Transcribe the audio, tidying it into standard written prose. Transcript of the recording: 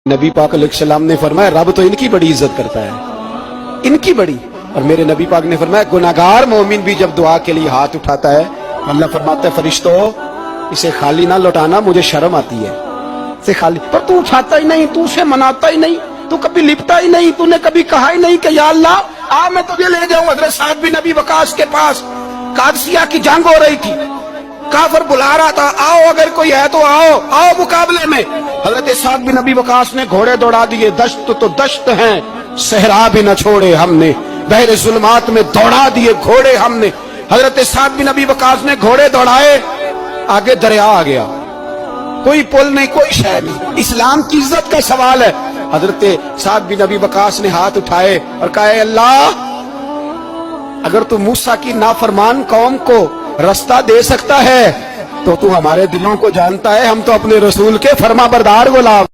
नबी पाक अलैहिस्सलाम ने फरमाया रब तो इनकी बड़ी इज्जत करता है, इनकी बड़ी। और मेरे नबी पाक ने फरमाया गुनाहगार मोमिन भी जब दुआ के लिए हाथ उठाता है अल्लाह फरमाता है फरिश्तों इसे खाली ना लौटाना, मुझे शर्म आती है इसे खाली। पर तू उठाता ही नहीं, तू उसे मनाता ही नहीं, तू कभी लिपटा ही नहीं, तूने कभी कहा ही नहीं कि या अल्लाह आ मैं तुझे ले जाऊं। हजरत साद बिन नबी वकास के पास कादसिया की जंग हो रही थी, काफिर बुला रहा था आओ अगर कोई है तो आओ, आओ मुकाबले में। हजरत साद बिन नबी वकास ने घोड़े दौड़ा दिए, दश्त तो दश्त हैं सहरा भी न छोड़े हमने, बहरे जुल्मात में दौड़ा दिए घोड़े हमने। हजरत साद बिन नबी वकास ने घोड़े दौड़ाए, आगे दरिया आ गया, कोई पुल नहीं कोई शय नहीं। इस्लाम की इज्जत का सवाल है। हजरत साद बिन नबी वकास ने हाथ उठाए और कहा अल्लाह अगर तू मूसा की नाफरमान कौम को रास्ता दे सकता है तो तू हमारे दिलों को जानता है, हम तो अपने रसूल के फर्मा बरदार गुलाम।